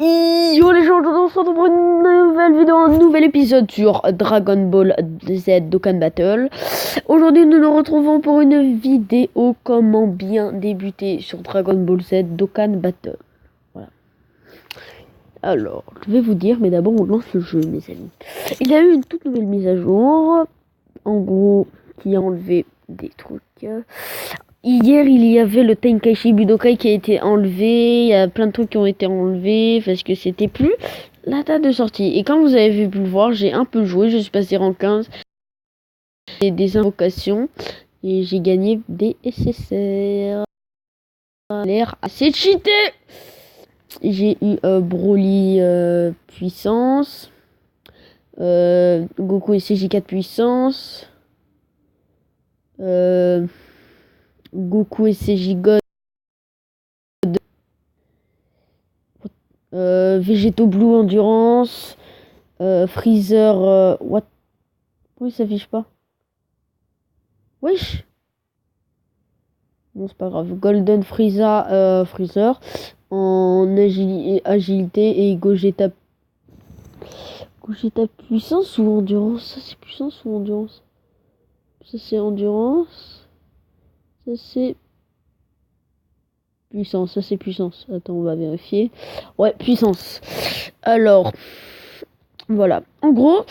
Yo les gens, on se retrouve pour une nouvelle vidéo, un nouvel épisode sur Dragon Ball Z Dokkan Battle. Aujourd'hui nous nous retrouvons pour une vidéo comment bien débuter sur Dragon Ball Z Dokkan Battle. Voilà. Alors, je vais vous dire, mais d'abord on lance le jeu mes amis. Il y a eu une toute nouvelle mise à jour, en gros, qui a enlevé des trucs. Hier, il y avait le Tenkaichi Budokai qui a été enlevé. Il y a plein de trucs qui ont été enlevés parce que c'était plus la date de sortie. Et comme vous avez pu le voir, j'ai un peu joué. Je suis passé rang 15. J'ai des invocations. Et j'ai gagné des SSR. L'air assez cheaté. J'ai eu Broly puissance. Goku et CJ4 puissance. Goku et CJ God. Végétaux Blue Endurance. Freezer. What? Pourquoi il s'affiche pas? Wesh! Bon, c'est pas grave. Golden Frieza. Freezer. En agilité et Gogeta. Gogeta puissance ou endurance? Ça c'est puissance ou endurance? Ça c'est endurance. Ça c'est puissance. Ça c'est puissance. Attends, on va vérifier. Ouais, puissance. Alors, voilà. En gros,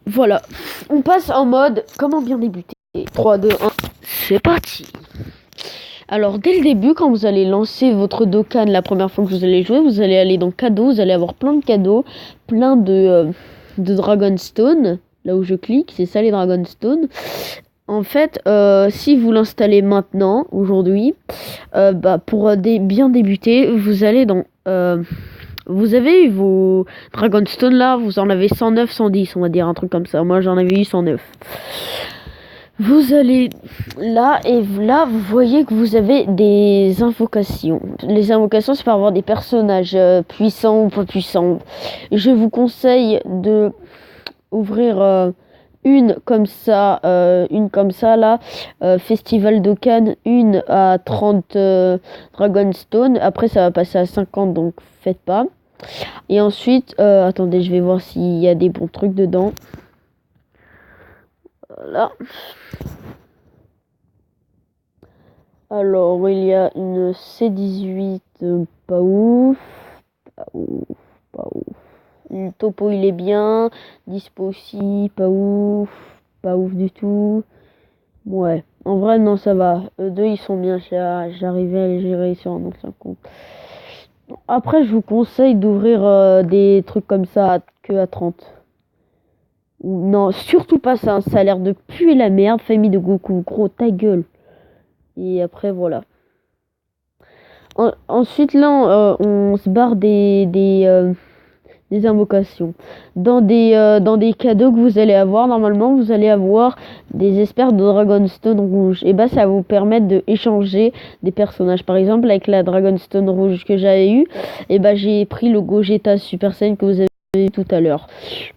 voilà. On passe en mode comment bien débuter. 3, 2, 1. C'est parti. Alors, dès le début, quand vous allez lancer votre Dokkan la première fois que vous allez jouer, vous allez aller dans cadeaux. Vous allez avoir plein de cadeaux. Plein de Dragonstone. Là où je clique, c'est ça les Dragonstone. En fait, si vous l'installez maintenant, aujourd'hui, pour bien débuter, vous allez dans... vous avez eu vos Dragonstone là, vous en avez 109, 110, on va dire un truc comme ça. Moi, j'en avais eu 109. Vous allez là, et là, vous voyez que vous avez des invocations. Les invocations, c'est pour avoir des personnages puissants ou pas puissants. Je vous conseille de ouvrir... une comme ça là, Festival Dokkan, une à 30 Dragonstone. Après ça va passer à 50, donc faites pas. Et ensuite, attendez, je vais voir s'il y a des bons trucs dedans. Voilà. Alors, il y a une C18, pas ouf. Pas ouf, pas ouf. Le topo il est bien, dispo aussi, pas ouf du tout. Ouais, en vrai non ça va. Eux deux ils sont bien, j'arrivais à les gérer sur un ancien compte. Après je vous conseille d'ouvrir des trucs comme ça que à 30. Non, surtout pas ça, ça a l'air de puer la merde, famille de Goku, gros ta gueule. Et après voilà. Ensuite là on se barre des invocations. Dans des cadeaux que vous allez avoir, normalement, vous allez avoir des espères de Dragonstone rouge. Et ça va vous permettre de échanger des personnages. Par exemple, avec la Dragonstone rouge que j'avais eu, j'ai pris le Gogeta Super Saiyan que vous avez vu tout à l'heure.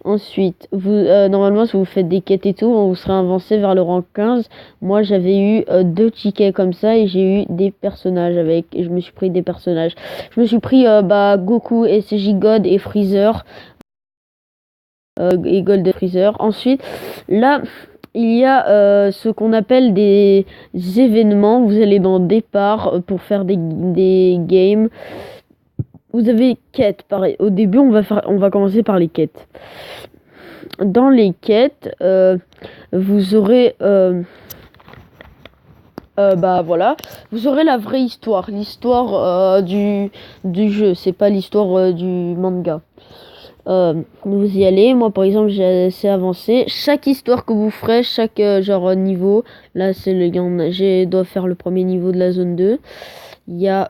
Ensuite, normalement, si vous faites des quêtes et tout, vous serez avancé vers le rang 15. Moi, j'avais eu 2 tickets comme ça et j'ai eu des personnages avec. Et je me suis pris des personnages. Je me suis pris Goku, SJ God et Freezer. Et Gold de Freezer. Ensuite, là, il y a ce qu'on appelle des événements. Vous allez dans départ pour faire des games. Vous avez quêtes. Pareil. Au début, on va commencer par les quêtes. Dans les quêtes, vous aurez... voilà, vous aurez la vraie histoire, l'histoire du jeu, c'est pas l'histoire du manga. Vous y allez, moi par exemple j'ai assez avancé. Chaque histoire que vous ferez, chaque niveau, là c'est le gain, je dois faire le premier niveau de la zone 2. Il y a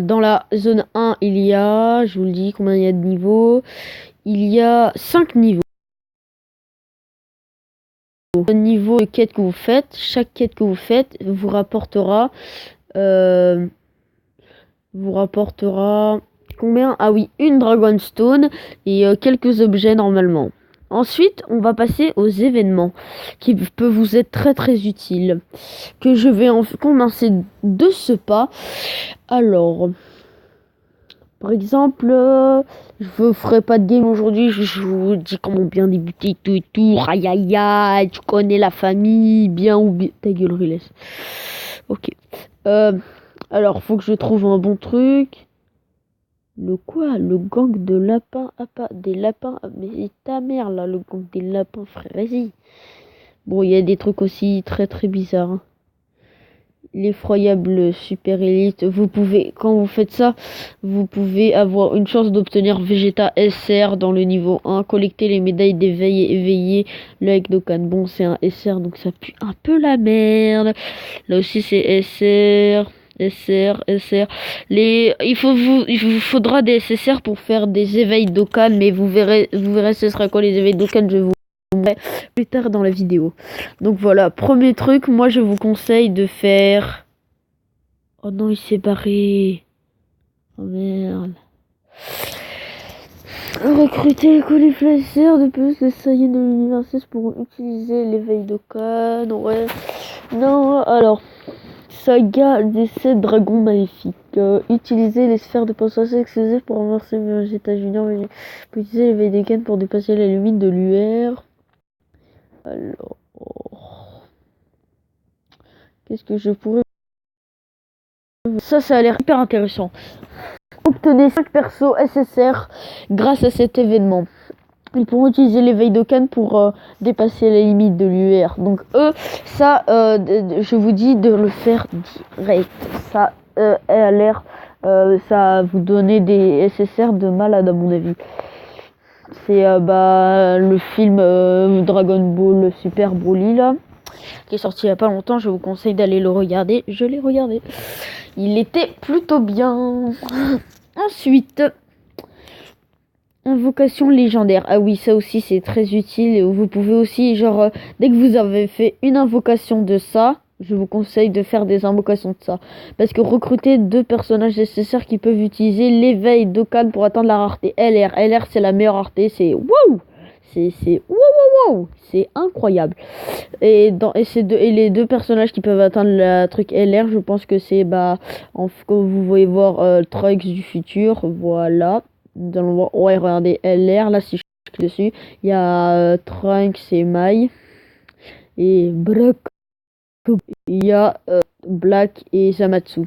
dans la zone 1, il y a, je vous le dis combien il y a de niveaux. Il y a 5 niveaux. Le niveau de quête que vous faites, chaque quête que vous faites vous rapportera combien? Ah oui, une Dragonstone et quelques objets normalement. Ensuite, on va passer aux événements qui peuvent vous être très très utiles. Que je vais commencer de ce pas. Alors, par exemple, je ne ferai pas de game aujourd'hui. Je vous dis comment bien débuter tout et tout. Aïe aïe aïe, tu connais la famille, bien ou bien. Ta gueule, Riles. Ok. Alors, faut que je trouve un bon truc. Le quoi? Le gang de lapins? Ah, pas des lapins. Mais c'est ta mère là, le gang des lapins, frère. Vas-y. Bon, il y a des trucs aussi très très bizarres. Hein. L'effroyable super élite. Vous pouvez, quand vous faites ça, vous pouvez avoir une chance d'obtenir Vegeta SR dans le niveau 1. Collecter les médailles d'éveil et éveiller le Dokkan. Bon, c'est un SR, donc ça pue un peu la merde. Là aussi, c'est SR. SR. Il vous faudra des SSR pour faire des éveils Dokkan, mais vous verrez ce sera quoi les éveils Dokkan, je vous montrerai plus tard dans la vidéo. Donc voilà, premier truc, moi je vous conseille de faire... Oh non, il s'est barré. Oh merde. Recruter les cauliflaceurs de plus les Saiyans de l'univers 6 pour utiliser l'éveil Dokkan. Ouais. Non, alors... Saga des 7 dragons maléfiques. Utiliser les sphères de passage exclusives pour renverser Vegeta Junior. Utiliser les veilles Dokkan pour dépasser la limite de l'UR. Alors... Qu'est-ce que je pourrais... Ça a l'air hyper intéressant. Obtenez 5 persos SSR grâce à cet événement. Ils pourront utiliser les veilles Dokkan pour dépasser la limite de l'UR. Donc eux, ça, je vous dis de le faire direct. Ça a l'air, ça va vous donner des SSR de malade à mon avis. C'est le film Dragon Ball Super Broly là, qui est sorti il y a pas longtemps. Je vous conseille d'aller le regarder. Je l'ai regardé. Il était plutôt bien. Ensuite... Invocation légendaire. Ah oui, ça aussi c'est très utile. Vous pouvez aussi, genre, dès que vous avez fait une invocation de ça, je vous conseille de faire des invocations de ça. Parce que recruter 2 personnages nécessaires qui peuvent utiliser l'éveil Dokkan pour atteindre la rareté LR. LR c'est la meilleure rareté, c'est wow! C'est wow! C'est incroyable. Et les 2 personnages qui peuvent atteindre le truc LR, je pense que c'est comme vous voyez voir Trunks du futur, voilà. Nous allons voir, ouais, regardez, LR, là, si je clique dessus, il y a Trunks et Mai, et Brock, il y a Black et Zamatsu.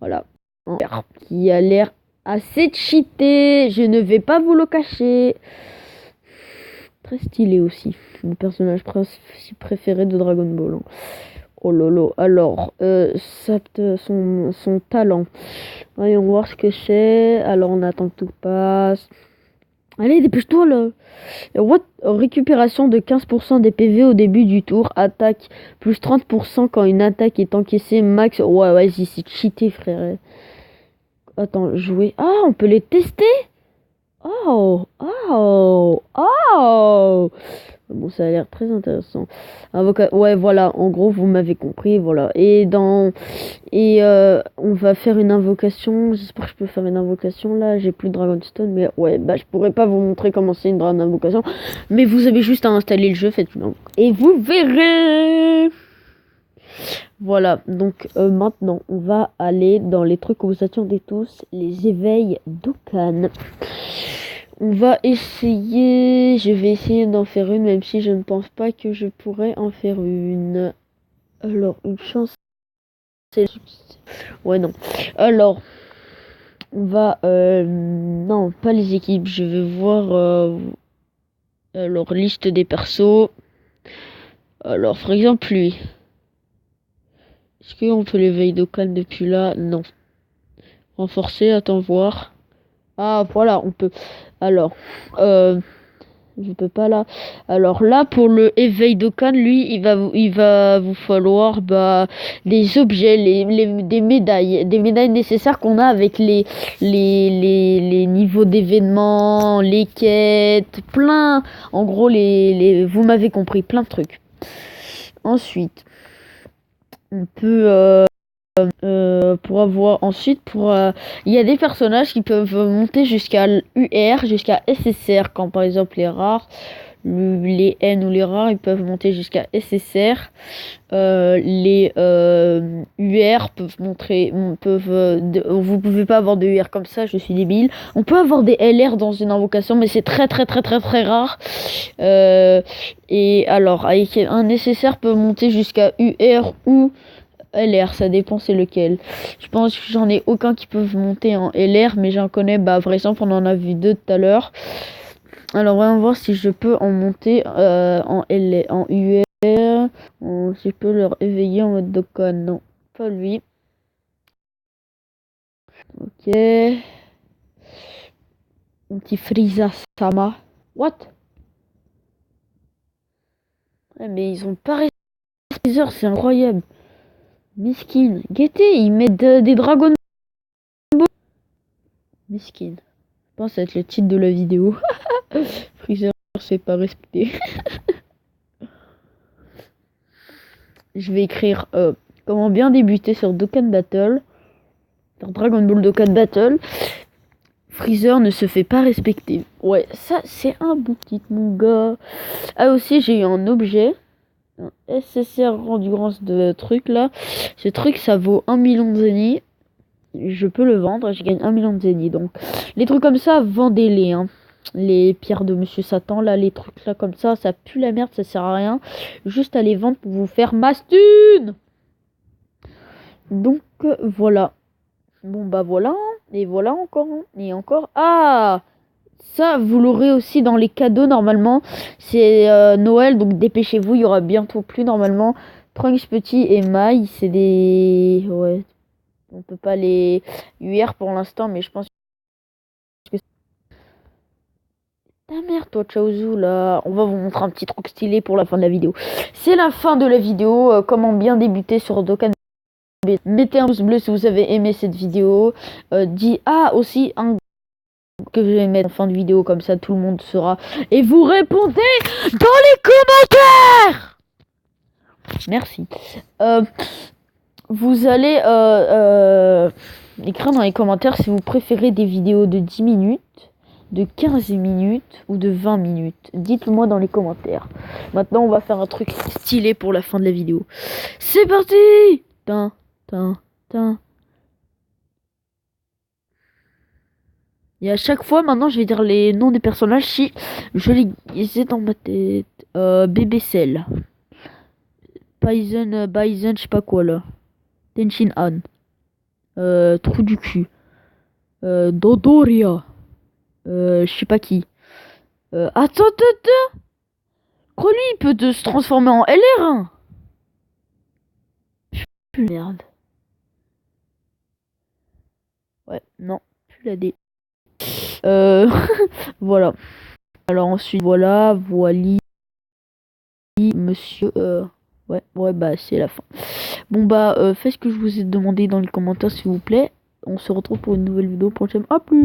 Voilà. Qui a l'air assez cheaté, je ne vais pas vous le cacher. Très stylé aussi, mon personnage préféré de Dragon Ball. Hein. Oh lolo, alors, son talent. Voyons voir ce que c'est. Alors, on attend que tout passe. Allez, dépêche-toi là. Récupération de 15% des PV au début du tour. Attaque plus 30% quand une attaque est encaissée. Max. Ouais, vas-y, c'est cheaté, frère. Attends, jouer. Ah, on peut les tester. Oh. Bon, ça a l'air très intéressant. Ouais, voilà, en gros, vous m'avez compris, voilà. On va faire une invocation. J'espère que je peux faire une invocation, là. J'ai plus de Dragonstone, mais ouais, je pourrais pas vous montrer comment c'est une invocation. Mais vous avez juste à installer le jeu, faites une et vous verrez. Voilà, donc maintenant, on va aller dans les trucs que vous attendez tous, les éveils Dokkan. On va essayer, je vais essayer d'en faire une, même si je ne pense pas que je pourrais en faire une. Alors, une chance. Ouais, non. Alors, on va... non, pas les équipes, je vais voir... alors, liste des persos. Alors, par exemple, lui. Est-ce qu'on peut l'éveiller Dokkan depuis là? Non. Renforcer, attends voir. Ah, voilà, on peut. Alors, je peux pas là. Alors là, pour le éveil Dokkan, lui, il va vous falloir des objets, des médailles nécessaires qu'on a avec les niveaux d'événements, les quêtes, plein. En gros, vous m'avez compris, plein de trucs. Ensuite, on peut pour avoir ensuite il y a des personnages qui peuvent monter jusqu'à UR, jusqu'à SSR, quand par exemple les rares, les N ou les rares, ils peuvent monter jusqu'à SSR. Les UR vous pouvez pas avoir de UR comme ça, je suis débile. On peut avoir des LR dans une invocation, mais c'est très rare. Et alors, avec un nécessaire peut monter jusqu'à UR ou LR, ça dépend c'est lequel. Je pense que j'en ai aucun qui peuvent monter en LR, mais j'en connais, par exemple, on en a vu deux tout à l'heure. Alors, on va voir si je peux en monter en UR. Si je peux leur éveiller en mode Dokkan. Non, pas lui. Ok. Un petit Frieza Sama. What? Ouais, mais ils ont pas resté Freezer, c'est incroyable. Miskin. Guettez, ils mettent des Dragon Ball. Miskin. Je pense que ça va être le titre de la vidéo. Freezer, c'est pas respecté. Je vais écrire comment bien débuter sur Dokkan Battle. Sur Dragon Ball Dokkan Battle. Freezer ne se fait pas respecter. Ouais, ça c'est un bon titre, mon gars. Ah, aussi, j'ai eu un objet. Un SSR endurance de truc là. Ce truc, ça vaut 1 million de zénith. Je peux le vendre, je gagne 1 million de zénith. Donc, les trucs comme ça, vendez-les. Hein. Les pierres de Monsieur Satan, là, les trucs là comme ça pue la merde, ça sert à rien. Juste à les vendre pour vous faire masse thune. Donc, voilà. Bon, bah voilà. Et voilà encore. Et encore. Ah! Ça, vous l'aurez aussi dans les cadeaux normalement. C'est Noël, donc dépêchez-vous. Il y aura bientôt plus normalement. Trunks Petit et Mai, c'est des... Ouais. On peut pas les UR pour l'instant, mais je pense que... Ta mère, toi, Chaozu, là. On va vous montrer un petit truc stylé pour la fin de la vidéo. C'est la fin de la vidéo. Comment bien débuter sur Dokkan. Mettez un pouce bleu si vous avez aimé cette vidéo. Aussi un que je vais mettre en fin de vidéo, comme ça tout le monde saura. Et vous répondez dans les commentaires. Merci. Vous allez écrire dans les commentaires si vous préférez des vidéos de 10 minutes, de 15 minutes ou de 20 minutes. Dites-le moi dans les commentaires. Maintenant, on va faire un truc stylé pour la fin de la vidéo. C'est parti. Et à chaque fois, maintenant, je vais dire les noms des personnages si je les ai dans ma tête. Bébé Cell. Bison, je sais pas quoi, là. Tenshin Han. Trou du cul. Dodoria. Je sais pas qui. Attends. Lui, il peut se transformer en LR1. Merde. Ouais, non. Plus la D. Voilà. Alors ensuite, voilà, monsieur, ouais, bah, c'est la fin. Bon, bah, faites ce que je vous ai demandé dans les commentaires, s'il vous plaît. On se retrouve pour une nouvelle vidéo prochaine. À plus!